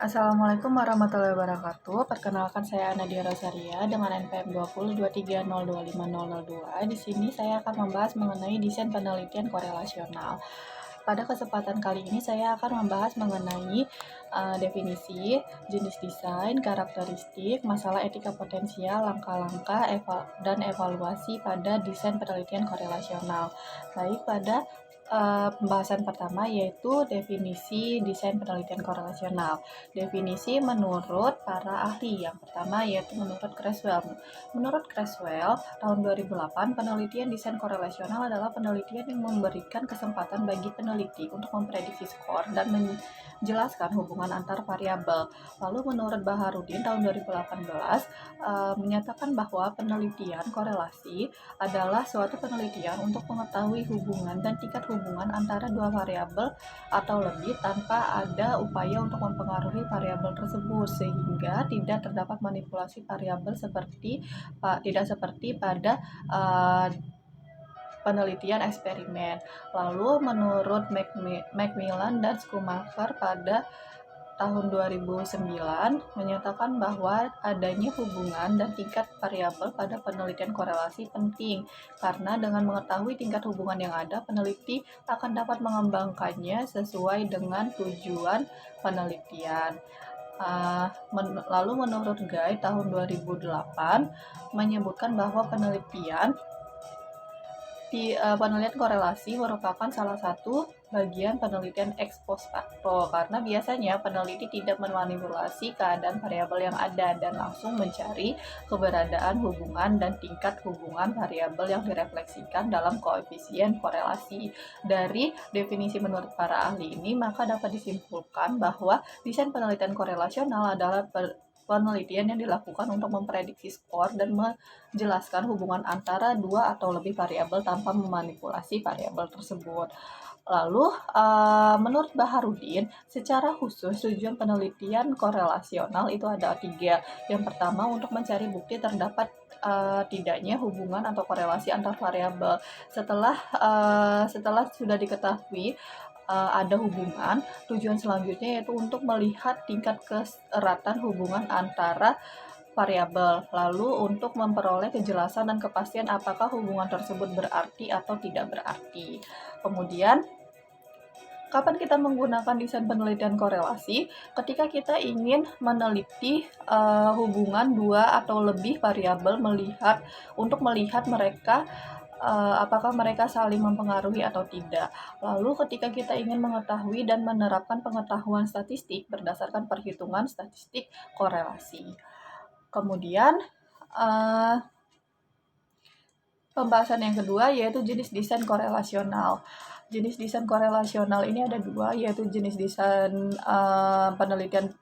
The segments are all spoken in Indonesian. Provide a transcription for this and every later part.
Assalamualaikum warahmatullahi wabarakatuh. Perkenalkan saya Nadia Rosaria dengan NPM 2023025002. Di sini saya akan membahas mengenai desain penelitian korelasional. Pada kesempatan kali ini saya akan membahas mengenai definisi, jenis desain, karakteristik, masalah etika potensial, langkah-langkah, dan evaluasi pada desain penelitian korelasional. Baik, pada pembahasan pertama yaitu definisi desain penelitian korelasional. Definisi menurut para ahli. Yang pertama yaitu menurut Creswell. Menurut Creswell, tahun 2008, penelitian desain korelasional adalah penelitian yang memberikan kesempatan bagi peneliti untuk memprediksi skor dan menjelaskan hubungan antar variabel. Lalu menurut Baharudin tahun 2018 menyatakan bahwa penelitian korelasi adalah suatu penelitian untuk mengetahui hubungan dan tingkat hubungan antara dua variabel atau lebih tanpa ada upaya untuk mempengaruhi variabel tersebut, sehingga tidak terdapat manipulasi variabel tidak seperti pada penelitian eksperimen. Lalu menurut Macmillan dan Schumacher pada tahun 2009 menyatakan bahwa adanya hubungan dan tingkat variabel pada penelitian korelasi penting, karena dengan mengetahui tingkat hubungan yang ada, peneliti akan dapat mengembangkannya sesuai dengan tujuan penelitian. Lalu menurut Guy tahun 2008 menyebutkan bahwa penelitian korelasi merupakan salah satu bagian penelitian ex post facto, karena biasanya peneliti tidak memanipulasi keadaan variabel yang ada dan langsung mencari keberadaan hubungan dan tingkat hubungan variabel yang direfleksikan dalam koefisien korelasi. Dari definisi menurut para ahli ini, maka dapat disimpulkan bahwa desain penelitian korelasional adalah penelitian yang dilakukan untuk memprediksi skor dan menjelaskan hubungan antara dua atau lebih variabel tanpa memanipulasi variabel tersebut. Lalu, menurut Baharudin, secara khusus tujuan penelitian korelasional itu ada tiga. Yang pertama, untuk mencari bukti terdapat tidaknya hubungan atau korelasi antar variabel. Setelah sudah diketahui ada hubungan, tujuan selanjutnya yaitu untuk melihat tingkat keseratan hubungan antara variabel, lalu untuk memperoleh kejelasan dan kepastian apakah hubungan tersebut berarti atau tidak berarti. Kemudian, kapan kita menggunakan desain penelitian korelasi? Ketika kita ingin meneliti hubungan dua atau lebih variabel untuk melihat mereka apakah mereka saling mempengaruhi atau tidak. Lalu ketika kita ingin mengetahui dan menerapkan pengetahuan statistik berdasarkan perhitungan statistik korelasi. Kemudian pembahasan yang kedua yaitu jenis desain korelasional. Jenis desain korelasional ini ada dua, yaitu jenis desain penelitian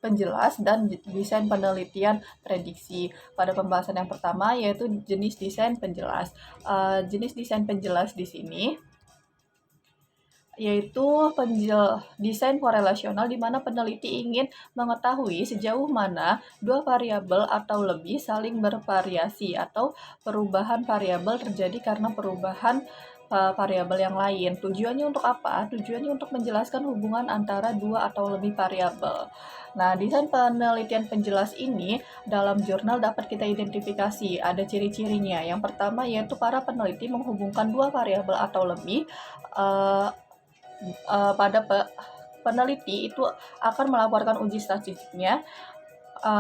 penjelas dan desain penelitian prediksi. Pada pembahasan yang pertama yaitu jenis desain penjelas. Jenis desain penjelas di sini yaitu desain korelasional di mana peneliti ingin mengetahui sejauh mana dua variabel atau lebih saling bervariasi atau perubahan variabel terjadi karena perubahan variabel yang lain. Tujuannya untuk apa? Tujuannya untuk menjelaskan hubungan antara dua atau lebih variabel. Nah, desain penelitian penjelas ini dalam jurnal dapat kita identifikasi, ada ciri-cirinya. Yang pertama yaitu para peneliti menghubungkan dua variabel atau lebih pada peneliti itu akan melaporkan uji statistiknya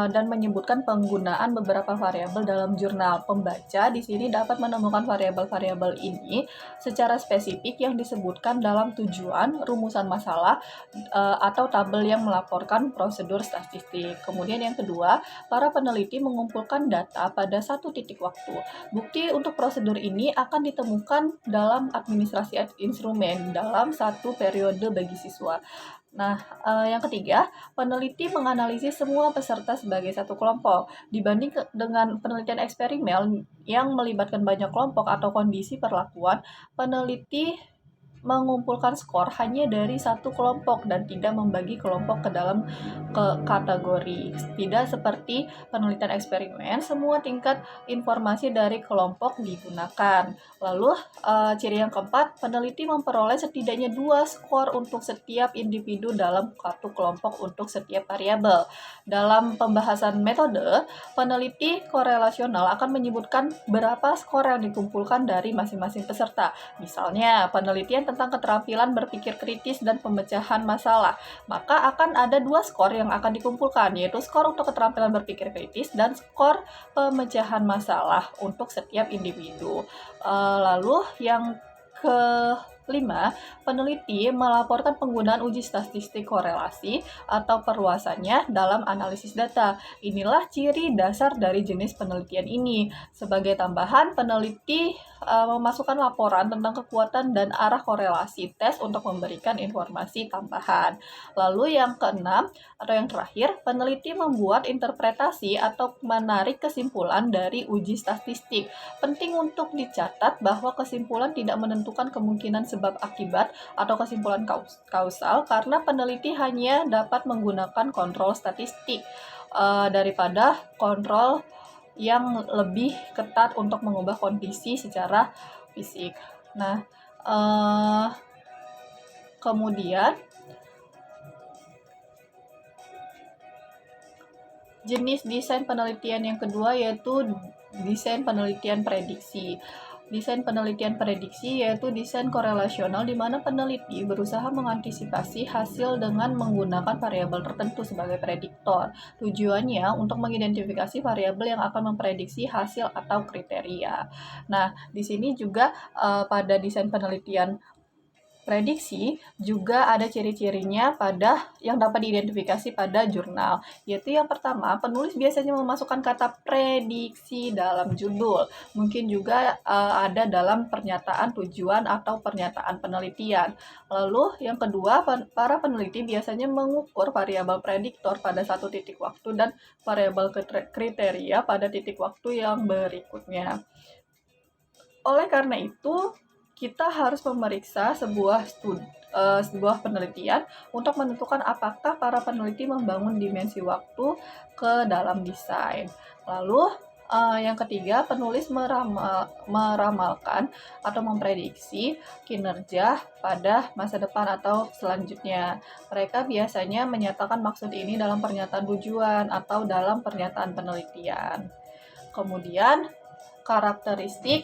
dan menyebutkan penggunaan beberapa variabel dalam jurnal. Pembaca di sini dapat menemukan variabel-variabel ini secara spesifik yang disebutkan dalam tujuan, rumusan masalah, atau tabel yang melaporkan prosedur statistik. Kemudian yang kedua, para peneliti mengumpulkan data pada satu titik waktu. Bukti untuk prosedur ini akan ditemukan dalam administrasi instrumen dalam satu periode bagi siswa. Nah, yang ketiga, peneliti menganalisis semua peserta sebagai satu kelompok. Dibanding dengan penelitian eksperimen yang melibatkan banyak kelompok atau kondisi perlakuan, peneliti mengumpulkan skor hanya dari satu kelompok dan tidak membagi kelompok ke dalam kategori. Tidak seperti penelitian eksperimen, semua tingkat informasi dari kelompok digunakan. Lalu ciri yang keempat, peneliti memperoleh setidaknya 2 skor untuk setiap individu dalam satu kelompok untuk setiap variabel. Dalam pembahasan metode, peneliti korelasional akan menyebutkan berapa skor yang dikumpulkan dari masing-masing peserta. Misalnya, penelitian tentang keterampilan berpikir kritis dan pemecahan masalah, maka akan ada 2 skor yang akan dikumpulkan, yaitu skor untuk keterampilan berpikir kritis dan skor pemecahan masalah untuk setiap individu. Lalu yang kelima, peneliti melaporkan penggunaan uji statistik korelasi atau perluasannya dalam analisis data. Inilah ciri dasar dari jenis penelitian ini. Sebagai tambahan, peneliti memasukkan laporan tentang kekuatan dan arah korelasi tes untuk memberikan informasi tambahan. Lalu yang keenam atau yang terakhir, peneliti membuat interpretasi atau menarik kesimpulan dari uji statistik. Penting untuk dicatat bahwa kesimpulan tidak menentukan kemungkinan sebab akibat atau kesimpulan kausal karena peneliti hanya dapat menggunakan kontrol statistik daripada kontrol yang lebih ketat untuk mengubah kondisi secara fisik. Nah, kemudian jenis desain penelitian yang kedua yaitu desain penelitian prediksi. Desain penelitian prediksi yaitu desain korelasional di mana peneliti berusaha mengantisipasi hasil dengan menggunakan variabel tertentu sebagai prediktor. Tujuannya untuk mengidentifikasi variabel yang akan memprediksi hasil atau kriteria. Nah, di sini juga pada desain penelitian prediksi juga ada ciri-cirinya pada yang dapat diidentifikasi pada jurnal, yaitu yang pertama, penulis biasanya memasukkan kata prediksi dalam judul. Mungkin juga ada dalam pernyataan tujuan atau pernyataan penelitian. Lalu yang kedua, para peneliti biasanya mengukur variabel prediktor pada satu titik waktu dan variabel kriteria pada titik waktu yang berikutnya. Oleh karena itu, kita harus memeriksa sebuah penelitian untuk menentukan apakah para peneliti membangun dimensi waktu ke dalam desain. Lalu yang ketiga, penulis meramalkan atau memprediksi kinerja pada masa depan atau selanjutnya. Mereka biasanya menyatakan maksud ini dalam pernyataan tujuan atau dalam pernyataan penelitian. Kemudian, karakteristik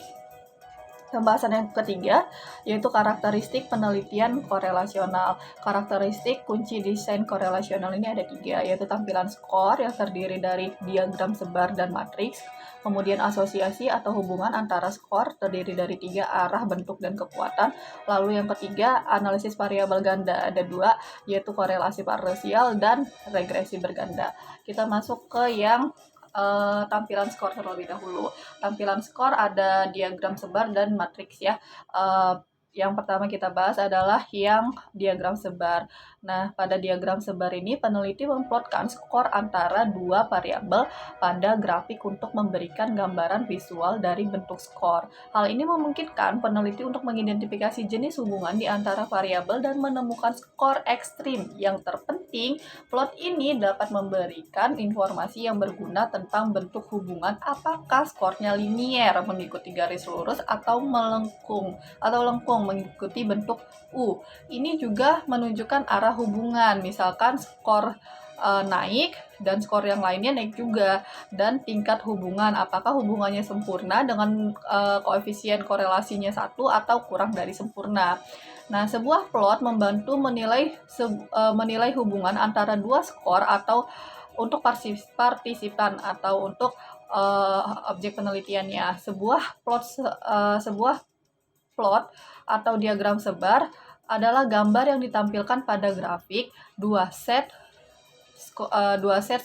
pembahasan yang ketiga, yaitu karakteristik penelitian korelasional. Karakteristik kunci desain korelasional ini ada 3, yaitu tampilan skor yang terdiri dari diagram sebar dan matriks, kemudian asosiasi atau hubungan antara skor terdiri dari 3 arah, bentuk, dan kekuatan. Lalu yang ketiga, analisis variabel ganda ada 2, yaitu korelasi parsial dan regresi berganda. Kita masuk ke yang tampilan skor terlebih dahulu. Tampilan skor ada diagram sebar dan matriks ya. Yang pertama kita bahas adalah yang diagram sebar. Nah, pada diagram sebar ini peneliti memplotkan skor antara 2 variabel pada grafik untuk memberikan gambaran visual dari bentuk skor. Hal ini memungkinkan peneliti untuk mengidentifikasi jenis hubungan di antara variabel dan menemukan skor ekstrim. Yang terpenting, plot ini dapat memberikan informasi yang berguna tentang bentuk hubungan, apakah skornya linier mengikuti garis lurus atau lengkung mengikuti bentuk U. Ini juga menunjukkan arah hubungan, misalkan skor naik dan skor yang lainnya naik juga, dan tingkat hubungan, apakah hubungannya sempurna dengan koefisien korelasinya 1 atau kurang dari sempurna. Nah, sebuah plot membantu menilai hubungan antara 2 skor atau untuk partisipan atau untuk objek penelitiannya. Sebuah plot atau diagram sebar adalah gambar yang ditampilkan pada grafik dua set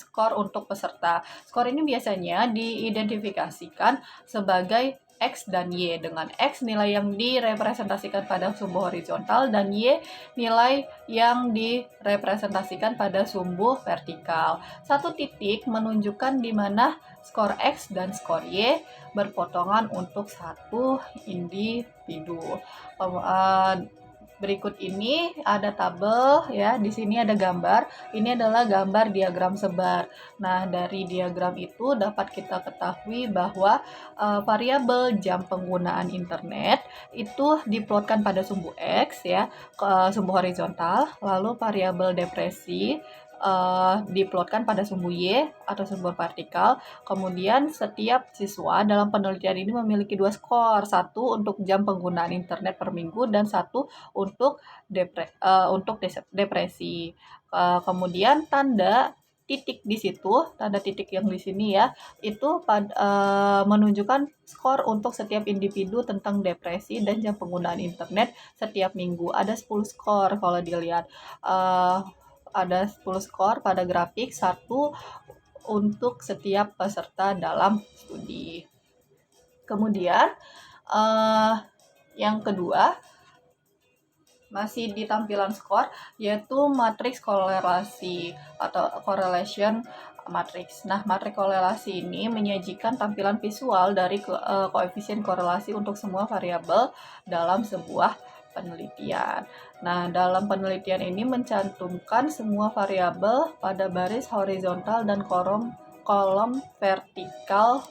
skor untuk peserta. Skor ini biasanya diidentifikasikan sebagai X dan Y, dengan X nilai yang direpresentasikan pada sumbu horizontal dan Y nilai yang direpresentasikan pada sumbu vertikal. Satu titik menunjukkan di mana skor X dan skor Y berpotongan untuk satu individu. Berikut ini ada tabel ya, di sini ada gambar. Ini adalah gambar diagram sebar. Nah, dari diagram itu dapat kita ketahui bahwa variabel jam penggunaan internet itu diplotkan pada sumbu X ya, ke sumbu horizontal, lalu variabel depresi diplotkan pada sumbu Y atau sumbu vertikal. Kemudian setiap siswa dalam penelitian ini memiliki 2 skor, satu untuk jam penggunaan internet per minggu dan satu untuk depresi. Kemudian tanda titik di situ, tanda titik yang di sini ya, itu menunjukkan skor untuk setiap individu tentang depresi dan jam penggunaan internet setiap minggu. Ada 10 skor kalau dilihat. Ada 10 skor pada grafik, satu untuk setiap peserta dalam studi. Kemudian yang kedua masih di tampilan skor, yaitu matriks korelasi atau correlation matrix. Nah, matriks korelasi ini menyajikan tampilan visual dari koefisien korelasi untuk semua variabel dalam sebuah penelitian. Nah, dalam penelitian ini mencantumkan semua variabel pada baris horizontal dan kolom vertikal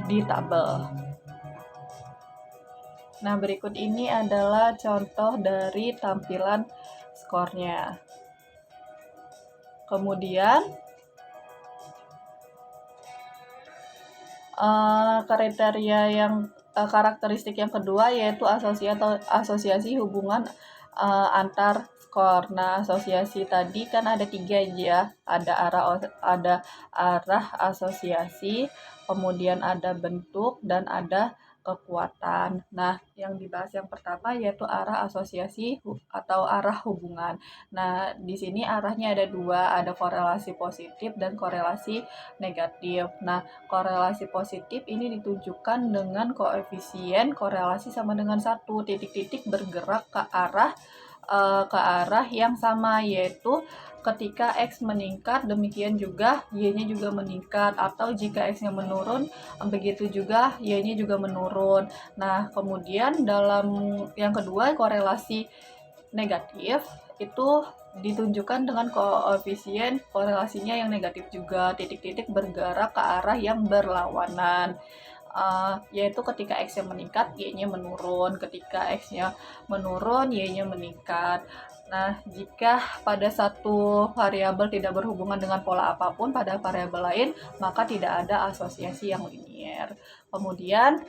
di tabel. Nah, berikut ini adalah contoh dari tampilan skornya. Kemudian, kriteria yang karakteristik yang kedua yaitu asosiasi hubungan antar skor. Nah, asosiasi tadi kan ada 3 ya, ada arah asosiasi, kemudian ada bentuk dan ada kekuatan. Nah, yang dibahas yang pertama yaitu arah asosiasi atau arah hubungan. Nah, di sini arahnya ada 2, ada korelasi positif dan korelasi negatif. Nah, korelasi positif ini ditunjukkan dengan koefisien korelasi sama dengan 1, titik-titik bergerak ke arah yang sama, yaitu ketika X meningkat, demikian juga Y-nya juga meningkat, atau jika X-nya menurun, begitu juga Y-nya juga menurun. Nah, kemudian dalam yang kedua, korelasi negatif itu ditunjukkan dengan koefisien korelasinya yang negatif juga, titik-titik bergerak ke arah yang berlawanan. Yaitu ketika X-nya meningkat, Y-nya menurun. Ketika X-nya menurun, Y-nya meningkat. Nah, jika pada satu variabel tidak berhubungan dengan pola apapun pada variabel lain, maka tidak ada asosiasi yang linier. Kemudian,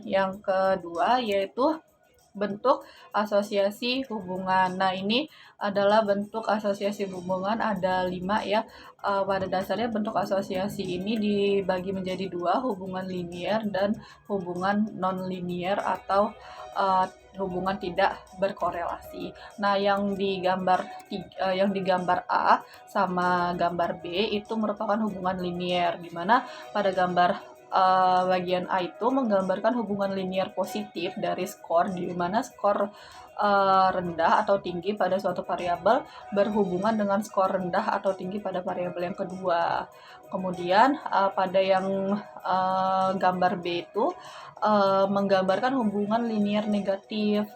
yang kedua yaitu bentuk asosiasi hubungan. Nah, ini adalah bentuk asosiasi hubungan, ada 5 ya. Pada dasarnya bentuk asosiasi ini dibagi menjadi 2, hubungan linier dan hubungan non-linier atau hubungan tidak berkorelasi. Nah, yang digambar A sama gambar B itu merupakan hubungan linier, di mana pada gambar bagian A itu menggambarkan hubungan linier positif dari skor, di mana skor rendah atau tinggi pada suatu variabel berhubungan dengan skor rendah atau tinggi pada variabel yang kedua. Kemudian pada yang gambar B itu menggambarkan hubungan linier negatif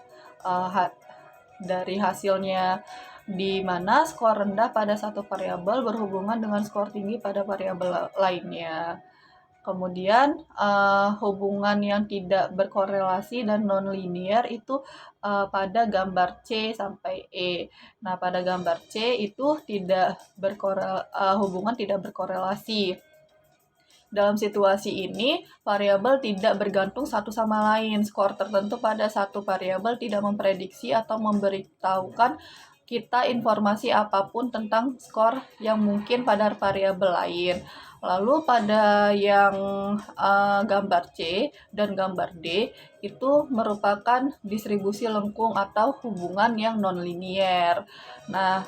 dari hasilnya, di mana skor rendah pada satu variabel berhubungan dengan skor tinggi pada variabel lainnya. Kemudian hubungan yang tidak berkorelasi dan non-linier itu pada gambar C sampai E. Nah, pada gambar C itu hubungan tidak berkorelasi. Dalam situasi ini, variabel tidak bergantung satu sama lain. Skor tertentu pada satu variabel tidak memprediksi atau memberitahukan kita informasi apapun tentang skor yang mungkin pada variabel lain. Lalu pada yang gambar C dan gambar D itu merupakan distribusi lengkung atau hubungan yang non-linier. Nah,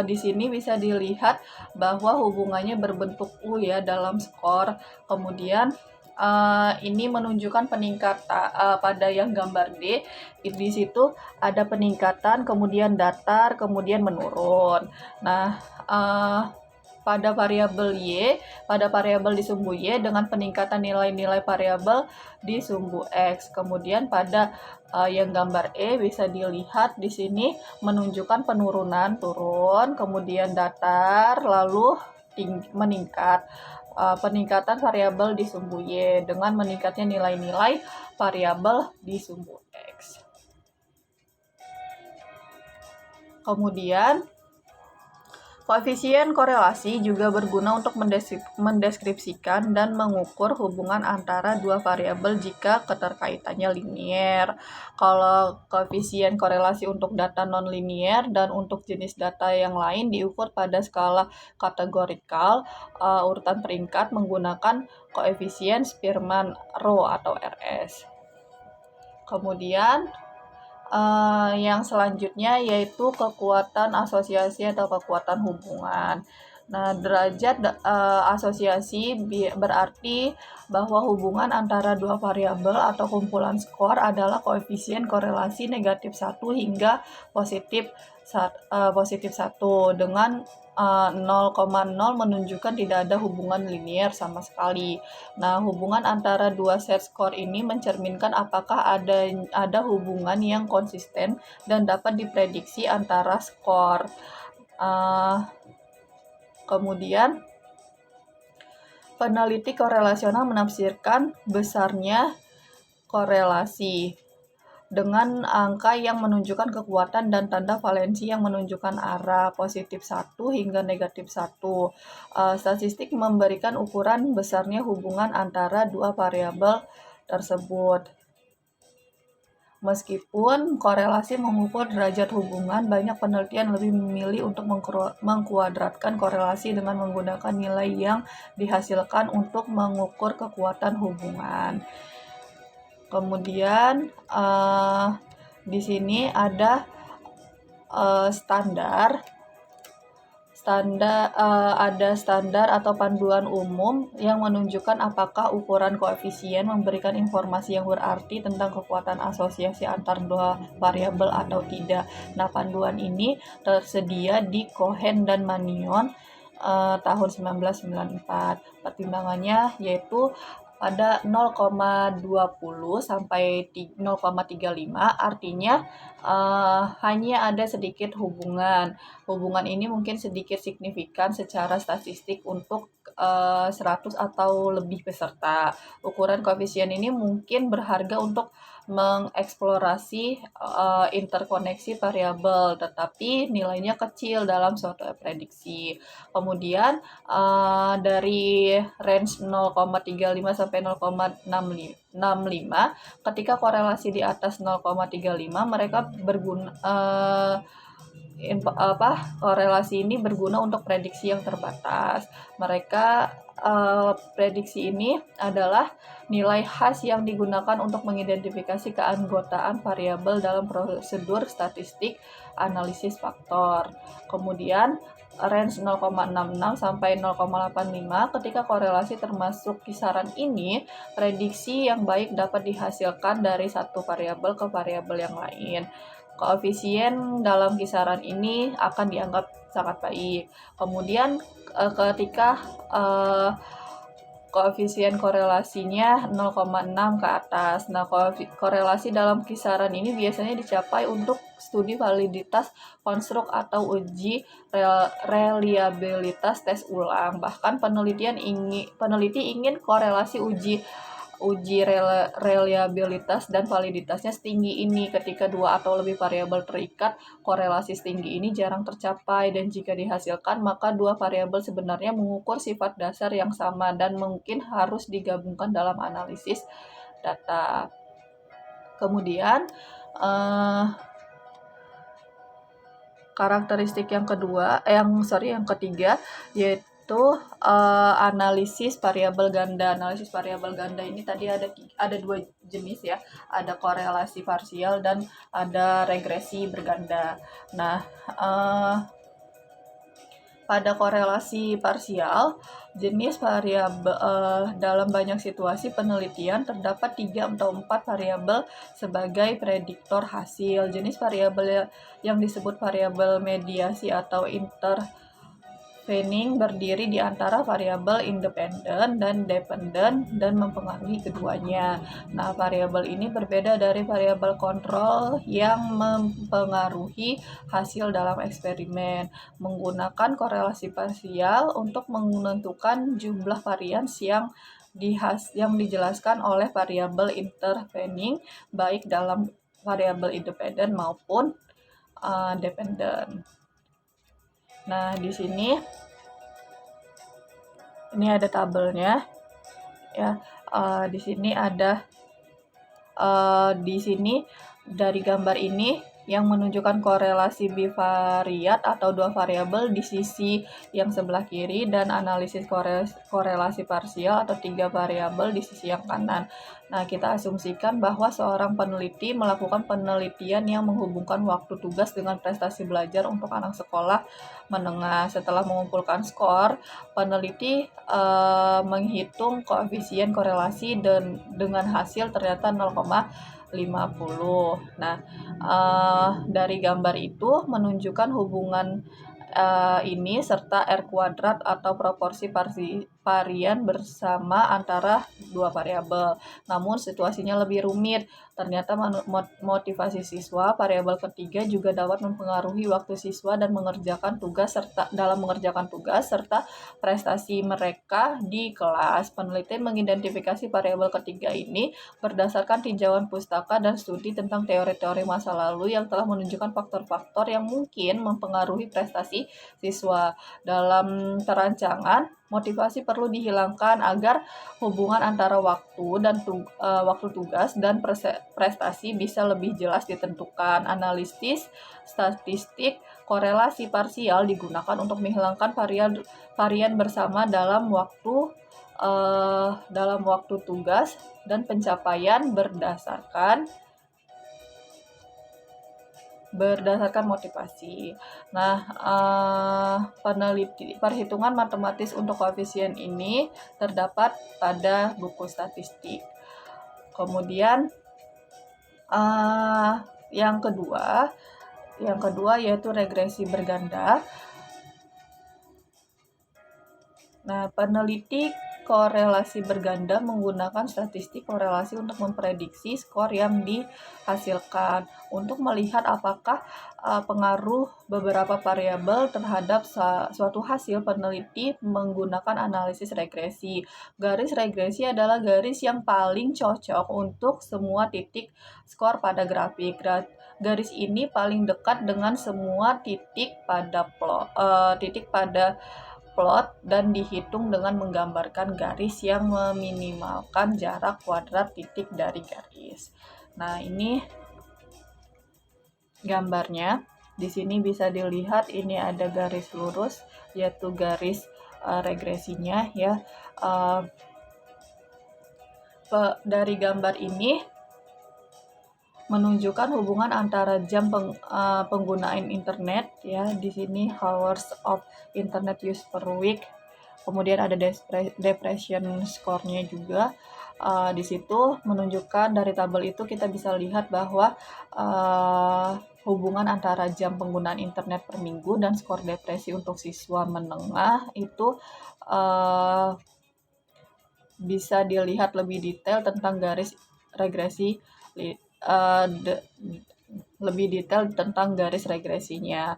di sini bisa dilihat bahwa hubungannya berbentuk U ya dalam skor. Kemudian ini menunjukkan peningkatan pada yang gambar D. Di situ ada peningkatan, kemudian datar, kemudian menurun. Nah, pada variabel Y, pada variabel di sumbu Y dengan peningkatan nilai-nilai variabel di sumbu X. Kemudian pada yang gambar E bisa dilihat di sini menunjukkan penurunan, turun, kemudian datar, lalu meningkat. Peningkatan variabel di sumbu Y dengan meningkatnya nilai-nilai variabel di sumbu X. Kemudian, koefisien korelasi juga berguna untuk mendeskripsikan dan mengukur hubungan antara dua variabel jika keterkaitannya linier. Kalau koefisien korelasi untuk data non-linier dan untuk jenis data yang lain diukur pada skala kategorikal, urutan peringkat menggunakan koefisien Spearman-Rho atau RS. Kemudian, yang selanjutnya yaitu kekuatan asosiasi atau kekuatan hubungan. Nah, derajat asosiasi berarti bahwa hubungan antara dua variabel atau kumpulan skor adalah koefisien korelasi negatif 1 hingga positif 1 dengan 0,0 menunjukkan tidak ada hubungan linier sama sekali. Nah, hubungan antara dua set skor ini mencerminkan apakah ada hubungan yang konsisten dan dapat diprediksi antara skor. Kemudian, peneliti korelasional menafsirkan besarnya korelasi dengan angka yang menunjukkan kekuatan dan tanda valensi yang menunjukkan arah positif 1 hingga negatif 1. Statistik memberikan ukuran besarnya hubungan antara dua variabel tersebut. Meskipun korelasi mengukur derajat hubungan, banyak penelitian lebih memilih untuk mengkuadratkan korelasi dengan menggunakan nilai yang dihasilkan untuk mengukur kekuatan hubungan. Kemudian di sini ada ada standar atau panduan umum yang menunjukkan apakah ukuran koefisien memberikan informasi yang berarti tentang kekuatan asosiasi antar dua variabel atau tidak. Nah, panduan ini tersedia di Cohen dan Manion tahun 1994. Pertimbangannya yaitu pada 0,20 sampai 0,35, artinya hanya ada sedikit hubungan. Hubungan ini mungkin sedikit signifikan secara statistik untuk 100 atau lebih peserta. Ukuran koefisien ini mungkin berharga untuk mengeksplorasi interkoneksi variabel, tetapi nilainya kecil dalam suatu prediksi. Kemudian dari range 0,35 sampai 0,65, ketika korelasi di atas 0,35 mereka berguna korelasi ini berguna untuk prediksi yang terbatas. Mereka prediksi ini adalah nilai khas yang digunakan untuk mengidentifikasi keanggotaan variabel dalam prosedur statistik analisis faktor. Kemudian range 0,66 sampai 0,85, ketika korelasi termasuk kisaran ini, prediksi yang baik dapat dihasilkan dari satu variabel ke variabel yang lain. Koefisien dalam kisaran ini akan dianggap sangat baik. Kemudian ketika koefisien korelasinya 0,6 ke atas. Nah, korelasi dalam kisaran ini biasanya dicapai untuk studi validitas konstruk atau uji reliabilitas tes ulang. Bahkan peneliti ingin korelasi uji reliabilitas dan validitasnya setinggi ini. Ketika dua atau lebih variabel terikat, korelasi setinggi ini jarang tercapai, dan jika dihasilkan maka dua variabel sebenarnya mengukur sifat dasar yang sama dan mungkin harus digabungkan dalam analisis data. Kemudian karakteristik yang ketiga yaitu analisis variabel ganda. Analisis variabel ganda ini tadi ada dua jenis ya, ada korelasi parsial dan ada regresi berganda. Nah, pada korelasi parsial, jenis variabel dalam banyak situasi penelitian terdapat 3 atau 4 variabel sebagai prediktor hasil. Jenis variabel yang disebut variabel mediasi atau Fanning berdiri di antara variabel independen dan dependen dan mempengaruhi keduanya. Nah, variabel ini berbeda dari variabel kontrol yang mempengaruhi hasil dalam eksperimen. Menggunakan korelasi parsial untuk menentukan jumlah varians yang dijelaskan oleh variabel intervening baik dalam variabel independen maupun dependen. Nah, di sini ini ada tabelnya ya. Di sini ada di sini dari gambar ini yang menunjukkan korelasi bivariat atau dua variabel di sisi yang sebelah kiri dan analisis korelasi parsial atau tiga variabel di sisi yang kanan. Nah, kita asumsikan bahwa seorang peneliti melakukan penelitian yang menghubungkan waktu tugas dengan prestasi belajar untuk anak sekolah menengah. Setelah mengumpulkan skor, peneliti menghitung koefisien korelasi dan dengan hasil ternyata 0,50. Nah, dari gambar itu menunjukkan hubungan ini serta R kuadrat atau proporsi varian bersama antara dua variabel. Namun situasinya lebih rumit. Ternyata motivasi siswa, variabel ketiga juga dapat mempengaruhi waktu siswa dan mengerjakan tugas serta prestasi mereka di kelas. Peneliti mengidentifikasi variabel ketiga ini berdasarkan tinjauan pustaka dan studi tentang teori-teori masa lalu yang telah menunjukkan faktor-faktor yang mungkin mempengaruhi prestasi siswa. Dalam perancangan, motivasi perlu dihilangkan agar hubungan antara waktu tugas dan prestasi bisa lebih jelas ditentukan. Analisis statistik korelasi parsial digunakan untuk menghilangkan varian bersama dalam waktu tugas dan pencapaian berdasarkan motivasi. Nah, perhitungan matematis untuk koefisien ini terdapat pada buku statistik. Kemudian yang kedua yaitu regresi berganda. Nah, peneliti korelasi berganda menggunakan statistik korelasi untuk memprediksi skor yang dihasilkan untuk melihat apakah pengaruh beberapa variabel terhadap suatu hasil. Peneliti menggunakan analisis regresi. Garis regresi adalah garis yang paling cocok untuk semua titik skor pada grafik. Garis ini paling dekat dengan semua titik pada plot dan dihitung dengan menggambarkan garis yang meminimalkan jarak kuadrat titik dari garis. Nah, ini gambarnya. Di sini bisa dilihat ini ada garis lurus yaitu garis regresinya ya. Dari gambar ini menunjukkan hubungan antara jam penggunaan internet ya. Di sini hours of internet use per week. Kemudian ada depression score-nya juga. Di situ menunjukkan dari tabel itu kita bisa lihat bahwa hubungan antara jam penggunaan internet per minggu dan skor depresi untuk siswa menengah itu bisa dilihat lebih detail tentang garis regresi lebih detail tentang garis regresinya.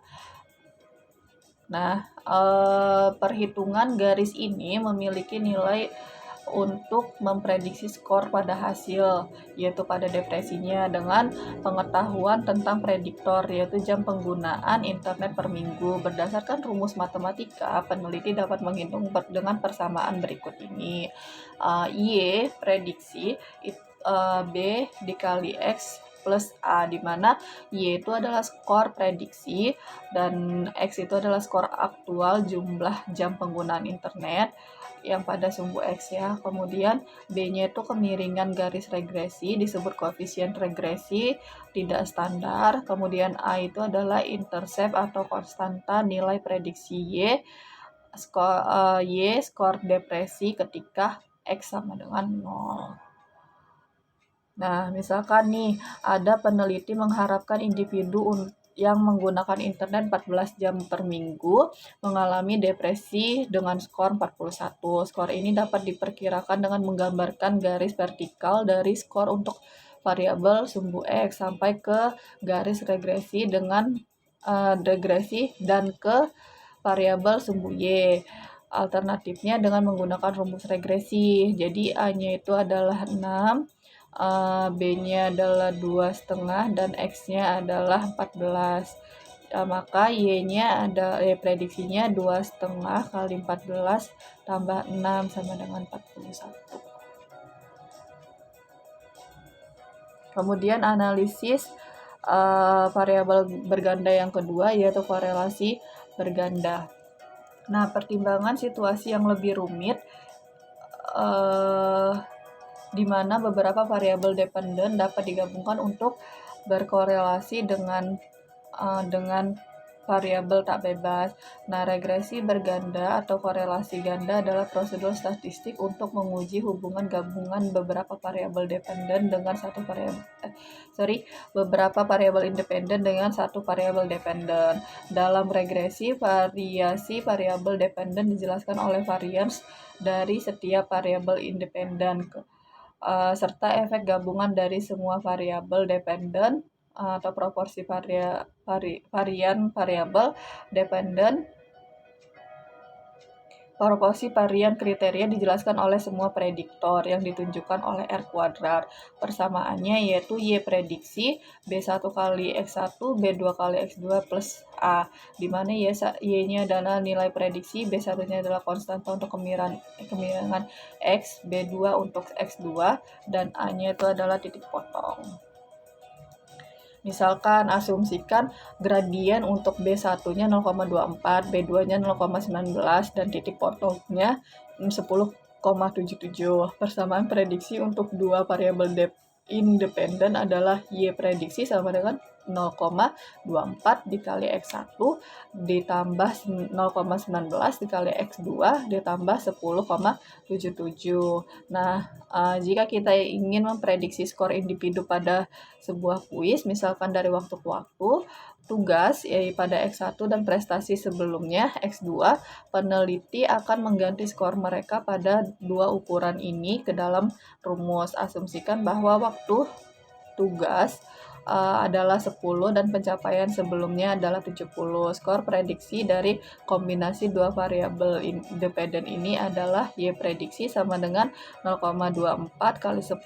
Nah, perhitungan garis ini memiliki nilai untuk memprediksi skor pada hasil, yaitu pada depresinya dengan pengetahuan tentang prediktor, yaitu jam penggunaan internet per minggu. Berdasarkan rumus matematika, peneliti dapat menghitung dengan persamaan berikut ini. Y prediksi, B dikali X plus A, di mana Y itu adalah skor prediksi dan X itu adalah skor aktual jumlah jam penggunaan internet yang pada sumbu X ya. Kemudian B-nya itu kemiringan garis regresi disebut koefisien regresi tidak standar. Kemudian A itu adalah intercept atau konstanta nilai prediksi Y skor depresi ketika X sama dengan 0. Nah, misalkan nih ada peneliti mengharapkan individu yang menggunakan internet 14 jam per minggu mengalami depresi dengan skor 41. Skor ini dapat diperkirakan dengan menggambarkan garis vertikal dari skor untuk variabel sumbu X sampai ke garis regresi dengan regresi dan ke variabel sumbu Y. Alternatifnya dengan menggunakan rumus regresi. Jadi A-nya itu adalah 6, B-nya adalah 2,5 dan X-nya adalah 14. Maka Y-nya ada prediksinya 2,5 kali 14 tambah 6 sama dengan 41. Kemudian analisis variabel berganda yang kedua yaitu korelasi berganda. Nah, pertimbangan situasi yang lebih rumit di mana beberapa variabel dependen dapat digabungkan untuk berkorelasi dengan variabel tak bebas. Nah, regresi berganda atau korelasi ganda adalah prosedur statistik untuk menguji hubungan gabungan beberapa variabel dependen dengan beberapa variabel independen dengan satu variabel dependen. Dalam regresi, variasi variabel dependen dijelaskan oleh varians dari setiap variabel independen serta efek gabungan dari semua variabel dependen atau proporsi varian variabel dependen. Proporsi varian kriteria dijelaskan oleh semua prediktor yang ditunjukkan oleh R kuadrat. Persamaannya yaitu Y prediksi B1 kali X1, B2 kali X2 plus A, di mana Y-nya adalah nilai prediksi, B1-nya adalah konstanta untuk kemiringan X, B2 untuk X2, dan A-nya itu adalah titik potong. Misalkan asumsikan gradien untuk B1-nya 0,24, B2-nya 0,19, dan titik potongnya 10,77. Persamaan prediksi untuk dua variabel independen adalah Y prediksi sama dengan 0,24 dikali X1 ditambah 0,19 dikali X2 ditambah 10,77. Nah, jika kita ingin memprediksi skor individu pada sebuah kuis, misalkan dari waktu ke waktu, tugas yaitu pada X1 dan prestasi sebelumnya X2, peneliti akan mengganti skor mereka pada dua ukuran ini ke dalam rumus. Asumsikan bahwa waktu tugas adalah 10 dan pencapaian sebelumnya adalah 70. Skor prediksi dari kombinasi dua variabel independen ini adalah Y prediksi sama dengan 0,24 kali 10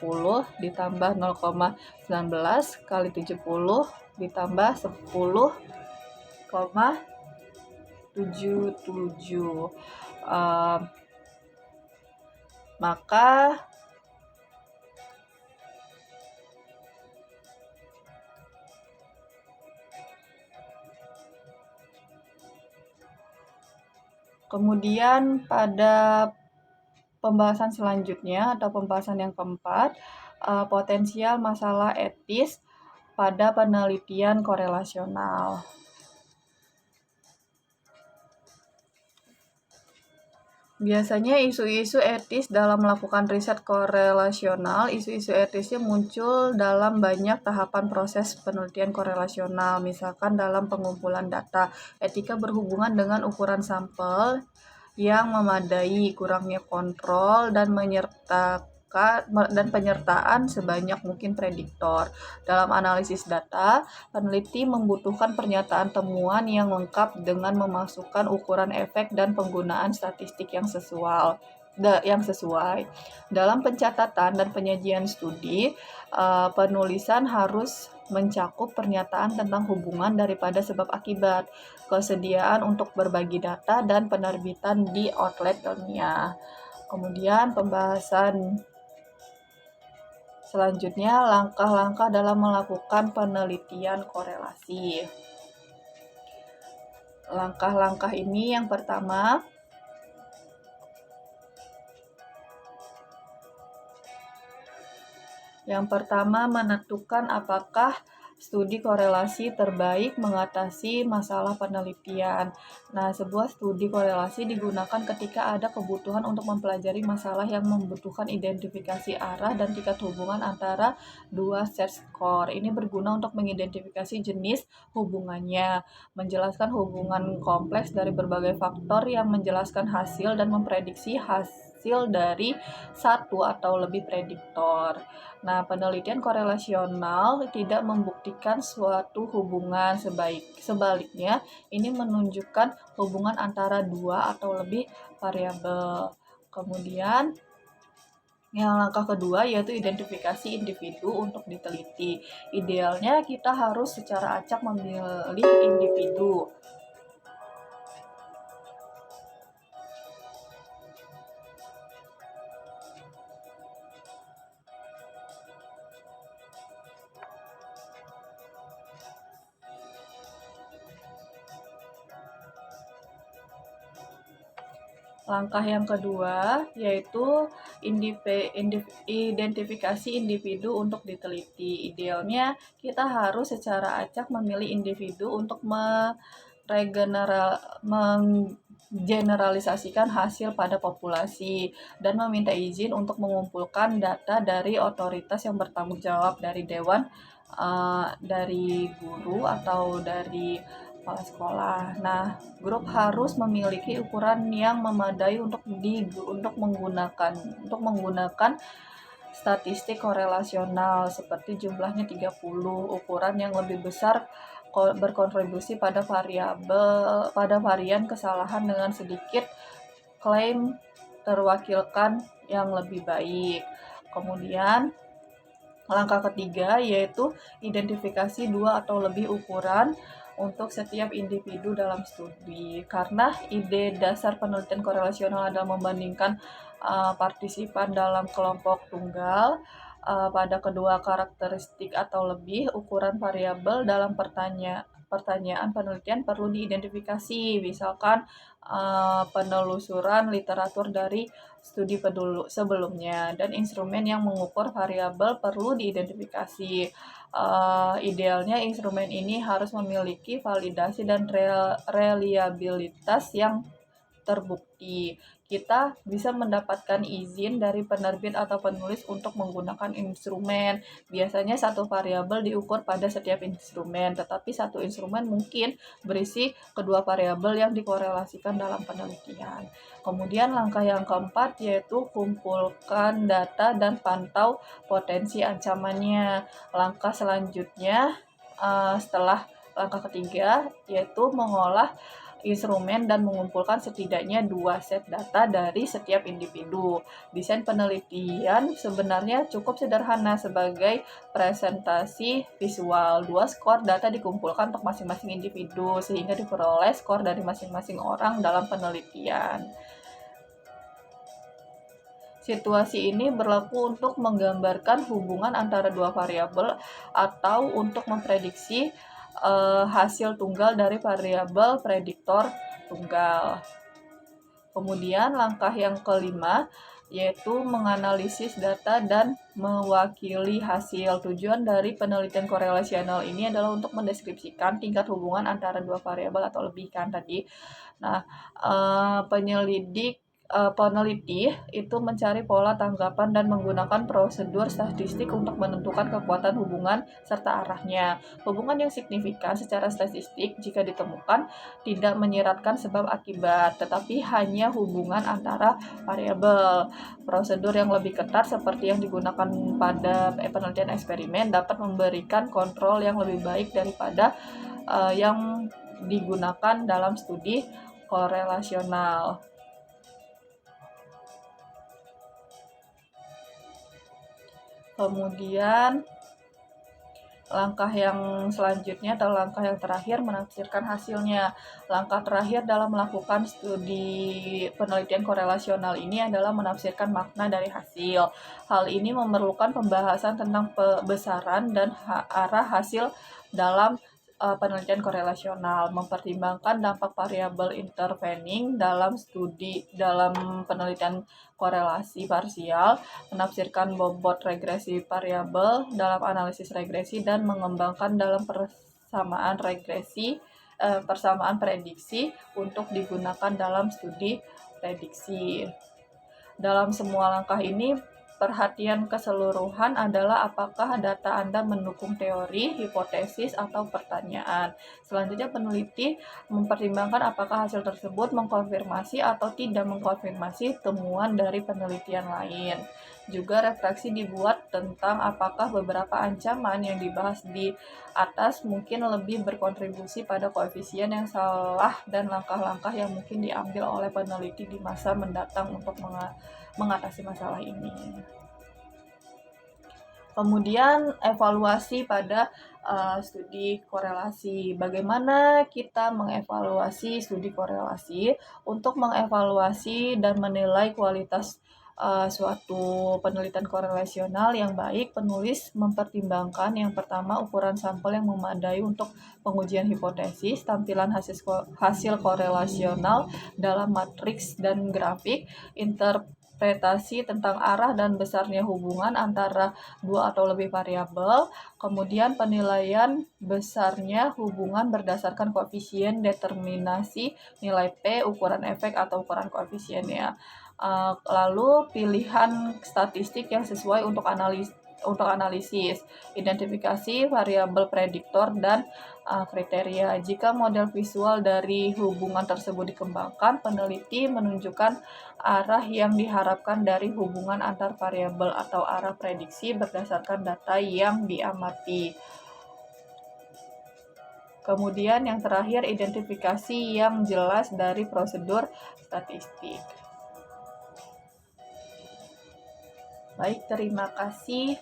ditambah 0,19 kali 70 ditambah 10,77. Maka kemudian pada pembahasan selanjutnya atau pembahasan yang keempat, potensial masalah etis pada penelitian korelasional. Biasanya isu-isu etis dalam melakukan riset korelasional, isu-isu etisnya muncul dalam banyak tahapan proses penelitian korelasional, misalkan dalam pengumpulan data. Etika berhubungan dengan ukuran sampel yang memadai, kurangnya kontrol, dan penyertaan sebanyak mungkin prediktor. Dalam analisis data, peneliti membutuhkan pernyataan temuan yang lengkap dengan memasukkan ukuran efek dan penggunaan statistik yang sesuai. Dalam pencatatan dan penyajian studi, penulisan harus mencakup pernyataan tentang hubungan daripada sebab akibat, kesediaan untuk berbagi data, dan penerbitan di outlet ilmiah. Kemudian pembahasan selanjutnya, langkah-langkah dalam melakukan penelitian korelasi. Langkah-langkah ini yang pertama, menentukan apakah studi korelasi terbaik mengatasi masalah penelitian. Nah, sebuah studi korelasi digunakan ketika ada kebutuhan untuk mempelajari masalah yang membutuhkan identifikasi arah dan tingkat hubungan antara dua set skor. Ini berguna untuk mengidentifikasi jenis hubungannya, menjelaskan hubungan kompleks dari berbagai faktor yang menjelaskan hasil dan memprediksi hasil dari satu atau lebih prediktor. Nah, penelitian korelasional tidak membuktikan suatu hubungan, sebaliknya ini menunjukkan hubungan antara dua atau lebih variabel. Kemudian yang langkah kedua yaitu identifikasi individu untuk diteliti. Idealnya kita harus secara acak memilih individu. Langkah yang kedua yaitu identifikasi individu untuk diteliti. Idealnya kita harus secara acak memilih individu untuk menggeneralisasikan hasil pada populasi dan meminta izin untuk mengumpulkan data dari otoritas yang bertanggung jawab, dari dewan, dari guru atau dari kepala sekolah. Nah, grup harus memiliki ukuran yang memadai untuk menggunakan statistik korelasional seperti jumlahnya 30. Ukuran yang lebih besar berkontribusi pada varian kesalahan dengan sedikit klaim terwakilkan yang lebih baik. Kemudian langkah ketiga yaitu identifikasi dua atau lebih ukuran untuk setiap individu dalam studi. Karena ide dasar penelitian korelasional adalah membandingkan partisipan dalam kelompok tunggal pada kedua karakteristik atau lebih, ukuran variabel dalam pertanyaan penelitian perlu diidentifikasi. Misalkan penelusuran literatur dari studi sebelumnya, dan instrumen yang mengukur variabel perlu diidentifikasi. Idealnya instrumen ini harus memiliki validasi dan reliabilitas yang terbukti. Kita bisa mendapatkan izin dari penerbit atau penulis untuk menggunakan instrumen. Biasanya satu variabel diukur pada setiap instrumen, tetapi satu instrumen mungkin berisi kedua variabel yang dikorelasikan dalam penelitian. Kemudian langkah yang keempat yaitu kumpulkan data dan pantau potensi ancamannya. Langkah selanjutnya setelah langkah ketiga yaitu mengolah instrumen dan mengumpulkan setidaknya 2 set data dari setiap individu. Desain penelitian sebenarnya cukup sederhana sebagai presentasi visual. 2 skor data dikumpulkan untuk masing-masing individu sehingga diperoleh skor dari masing-masing orang dalam penelitian. Situasi ini berlaku untuk menggambarkan hubungan antara dua variabel atau untuk memprediksi hasil tunggal dari variabel prediktor tunggal. Kemudian langkah yang kelima yaitu menganalisis data dan mewakili hasil. Tujuan dari penelitian korelasional ini adalah untuk mendeskripsikan tingkat hubungan antara dua variabel atau lebih kan tadi. Nah, peneliti itu mencari pola tanggapan dan menggunakan prosedur statistik untuk menentukan kekuatan hubungan serta arahnya. Hubungan yang signifikan secara statistik jika ditemukan tidak menyiratkan sebab akibat, tetapi hanya hubungan antara variabel. Prosedur yang lebih ketat seperti yang digunakan pada penelitian eksperimen dapat memberikan kontrol yang lebih baik daripada yang digunakan dalam studi korelasional. Kemudian langkah yang selanjutnya atau langkah yang terakhir menafsirkan hasilnya. Langkah terakhir dalam melakukan studi penelitian korelasional ini adalah menafsirkan makna dari hasil. Hal ini memerlukan pembahasan tentang besaran dan arah hasil dalam penelitian korelasional, mempertimbangkan dampak variabel intervening dalam penelitian korelasi parsial, menafsirkan bobot regresi variabel dalam analisis regresi, dan mengembangkan dalam persamaan prediksi untuk digunakan dalam studi prediksi. Dalam semua langkah ini, perhatian keseluruhan adalah apakah data Anda mendukung teori, hipotesis, atau pertanyaan. Selanjutnya, peneliti mempertimbangkan apakah hasil tersebut mengkonfirmasi atau tidak mengkonfirmasi temuan dari penelitian lain. Juga refleksi dibuat tentang apakah beberapa ancaman yang dibahas di atas mungkin lebih berkontribusi pada koefisien yang salah dan langkah-langkah yang mungkin diambil oleh peneliti di masa mendatang untuk mengatasi masalah ini. Kemudian evaluasi pada studi korelasi. Bagaimana kita mengevaluasi studi korelasi? Untuk mengevaluasi dan menilai kualitas suatu penelitian korelasional yang baik, penulis mempertimbangkan yang pertama ukuran sampel yang memadai untuk pengujian hipotesis, tampilan hasil korelasional dalam matriks dan grafik, interpretasi tentang arah dan besarnya hubungan antara dua atau lebih variabel, kemudian penilaian besarnya hubungan berdasarkan koefisien determinasi nilai P, ukuran efek atau ukuran koefisiennya. Lalu pilihan statistik yang sesuai untuk analisis, identifikasi variabel prediktor dan kriteria. Jika model visual dari hubungan tersebut dikembangkan, peneliti menunjukkan arah yang diharapkan dari hubungan antar variabel atau arah prediksi berdasarkan data yang diamati. Kemudian yang terakhir, identifikasi yang jelas dari prosedur statistik. Baik, terima kasih.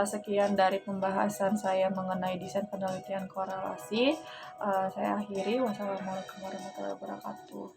Sekian dari pembahasan saya mengenai desain penelitian korelasi. Saya akhiri. Wassalamualaikum warahmatullahi wabarakatuh.